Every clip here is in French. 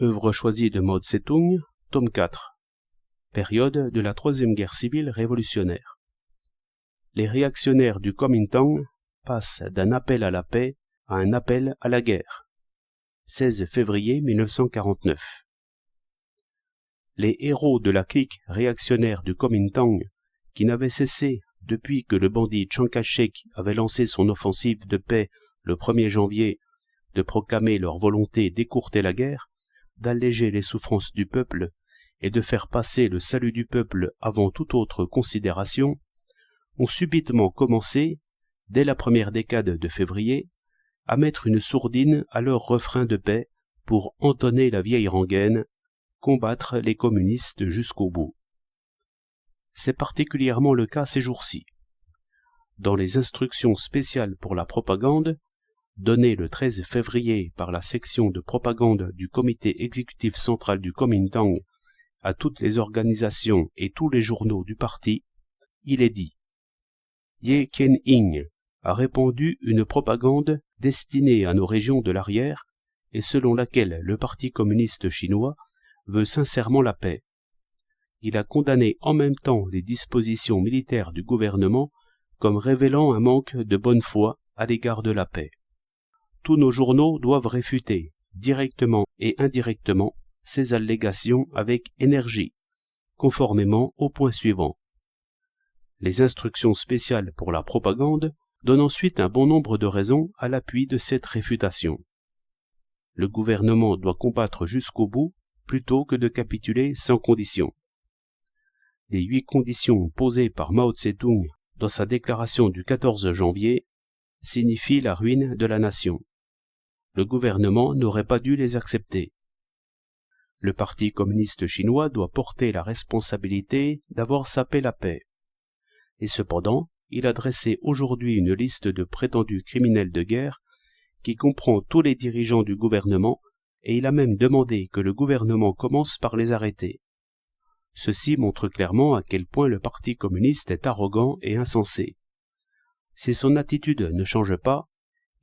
Œuvre choisie de Mao Tse-tung, tome 4. Période de la Troisième Guerre civile révolutionnaire. Les réactionnaires du Kuomintang passent d'un appel à la paix à un appel à la guerre. 16 février 1949. Les héros de la clique réactionnaire du Kuomintang, qui n'avaient cessé, depuis que le bandit Chiang Kai-shek avait lancé son offensive de paix le 1er janvier, de proclamer leur volonté d'écourter la guerre, d'alléger les souffrances du peuple et de faire passer le salut du peuple avant toute autre considération, ont subitement commencé, dès la première décade de février, à mettre une sourdine à leur refrain de paix pour entonner la vieille rengaine, combattre les communistes jusqu'au bout. C'est particulièrement le cas ces jours-ci. Dans les instructions spéciales pour la propagande, données le 13 février par la section de propagande du comité exécutif central du Kuomintang à toutes les organisations et tous les journaux du parti, il est dit: Ye Ken-ing a répandu une propagande destinée à nos régions de l'arrière et selon laquelle le Parti communiste chinois veut sincèrement la paix. Il a condamné en même temps les dispositions militaires du gouvernement comme révélant un manque de bonne foi à l'égard de la paix. Tous nos journaux doivent réfuter, directement et indirectement, ces allégations avec énergie, conformément au point suivant. Les instructions spéciales pour la propagande donnent ensuite un bon nombre de raisons à l'appui de cette réfutation. Le gouvernement doit combattre jusqu'au bout plutôt que de capituler sans condition. Les 8 conditions posées par Mao Tse-tung dans sa déclaration du 14 janvier signifient la ruine de la nation. Le gouvernement n'aurait pas dû les accepter. Le Parti communiste chinois doit porter la responsabilité d'avoir sapé la paix. Et cependant, il a dressé aujourd'hui une liste de prétendus criminels de guerre qui comprend tous les dirigeants du gouvernement et il a même demandé que le gouvernement commence par les arrêter. Ceci montre clairement à quel point le Parti communiste est arrogant et insensé. Si son attitude ne change pas,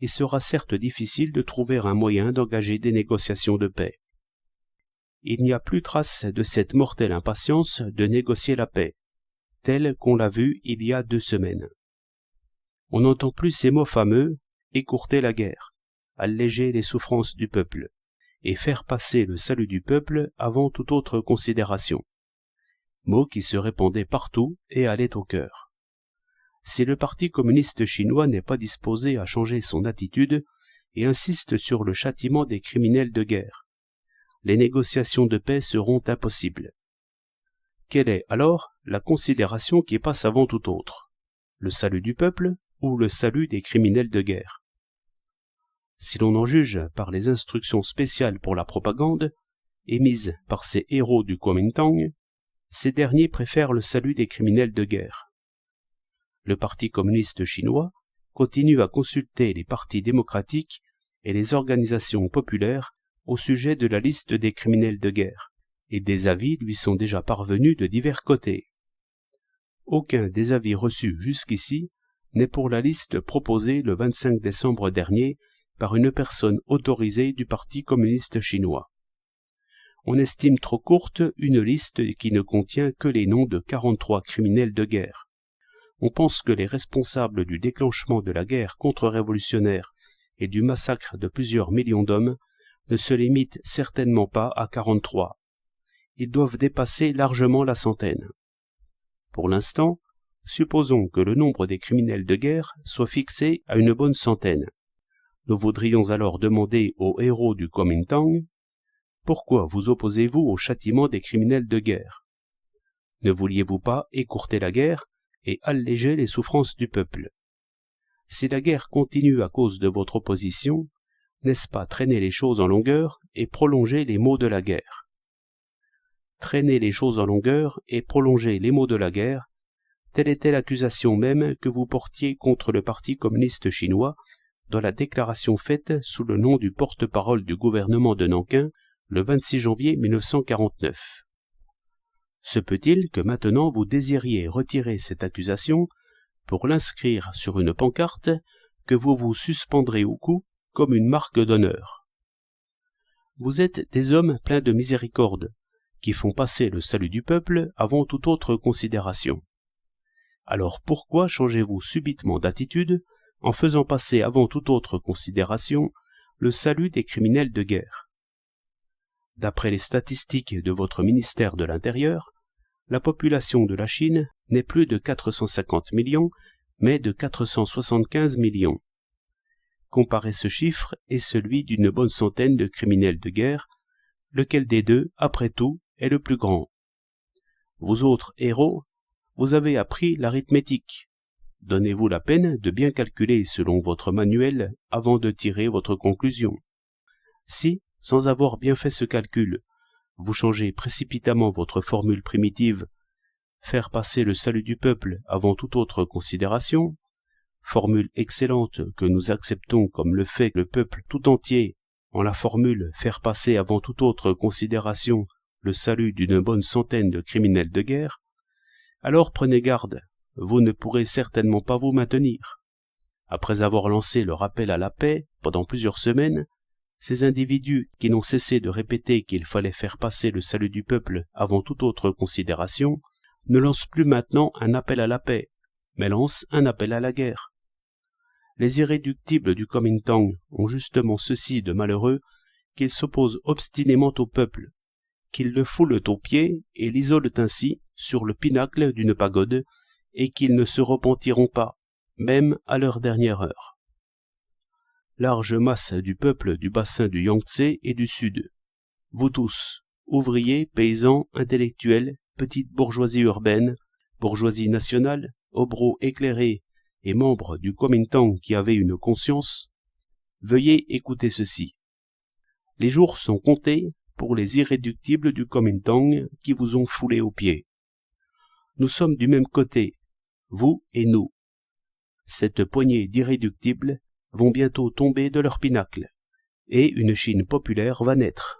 il sera certes difficile de trouver un moyen d'engager des négociations de paix. Il n'y a plus trace de cette mortelle impatience de négocier la paix, telle qu'on l'a vue il y a 2 semaines. On n'entend plus ces mots fameux « écourter la guerre »,« alléger les souffrances du peuple » et « faire passer le salut du peuple avant toute autre considération », mots qui se répandaient partout et allaient au cœur. Si le Parti communiste chinois n'est pas disposé à changer son attitude et insiste sur le châtiment des criminels de guerre, les négociations de paix seront impossibles. Quelle est alors la considération qui passe avant tout autre, le salut du peuple ou le salut des criminels de guerre? Si l'on en juge par les instructions spéciales pour la propagande, émises par ces héros du Kuomintang, ces derniers préfèrent le salut des criminels de guerre. Le Parti communiste chinois continue à consulter les partis démocratiques et les organisations populaires au sujet de la liste des criminels de guerre, et des avis lui sont déjà parvenus de divers côtés. Aucun des avis reçus jusqu'ici n'est pour la liste proposée le 25 décembre dernier par une personne autorisée du Parti communiste chinois. On estime trop courte une liste qui ne contient que les noms de 43 criminels de guerre. On pense que les responsables du déclenchement de la guerre contre-révolutionnaire et du massacre de plusieurs millions d'hommes ne se limitent certainement pas à 43. Ils doivent dépasser largement la centaine. Pour l'instant, supposons que le nombre des criminels de guerre soit fixé à une bonne centaine. Nous voudrions alors demander aux héros du Kuomintang: pourquoi vous opposez-vous au châtiment des criminels de guerre? Ne vouliez-vous pas écourter la guerre et alléger les souffrances du peuple? Si la guerre continue à cause de votre opposition, n'est-ce pas traîner les choses en longueur et prolonger les maux de la guerre? Traîner les choses en longueur et prolonger les maux de la guerre, telle était l'accusation même que vous portiez contre le Parti communiste chinois dans la déclaration faite sous le nom du porte-parole du gouvernement de Nankin le 26 janvier 1949. Se peut-il que maintenant vous désiriez retirer cette accusation pour l'inscrire sur une pancarte que vous vous suspendrez au cou comme une marque d'honneur? Vous êtes des hommes pleins de miséricorde, qui font passer le salut du peuple avant toute autre considération. Alors pourquoi changez-vous subitement d'attitude en faisant passer avant toute autre considération le salut des criminels de guerre? D'après les statistiques de votre ministère de l'Intérieur, la population de la Chine n'est plus de 450 millions, mais de 475 millions. Comparez ce chiffre et celui d'une bonne centaine de criminels de guerre, lequel des deux, après tout, est le plus grand. Vous autres héros, vous avez appris l'arithmétique. Donnez-vous la peine de bien calculer selon votre manuel avant de tirer votre conclusion. Si, sans avoir bien fait ce calcul, vous changez précipitamment votre formule primitive « faire passer le salut du peuple avant toute autre considération », formule excellente que nous acceptons comme le fait le peuple tout entier, en la formule « faire passer avant toute autre considération le salut d'une bonne centaine de criminels de guerre », alors prenez garde, vous ne pourrez certainement pas vous maintenir. Après avoir lancé leur appel à la paix pendant plusieurs semaines, ces individus qui n'ont cessé de répéter qu'il fallait faire passer le salut du peuple avant toute autre considération, ne lancent plus maintenant un appel à la paix, mais lancent un appel à la guerre. Les irréductibles du Kuomintang ont justement ceci de malheureux qu'ils s'opposent obstinément au peuple, qu'ils le foulent aux pieds et l'isolent ainsi sur le pinacle d'une pagode, et qu'ils ne se repentiront pas, même à leur dernière heure. Large masse du peuple du bassin du Yangtze et du Sud. Vous tous, ouvriers, paysans, intellectuels, petite bourgeoisie urbaine, bourgeoisie nationale, hobereaux éclairés et membres du Kuomintang qui avez une conscience, veuillez écouter ceci. Les jours sont comptés pour les irréductibles du Kuomintang qui vous ont foulé aux pieds. Nous sommes du même côté, vous et nous. Cette poignée d'irréductibles vont bientôt tomber de leur pinacle, et une Chine populaire va naître.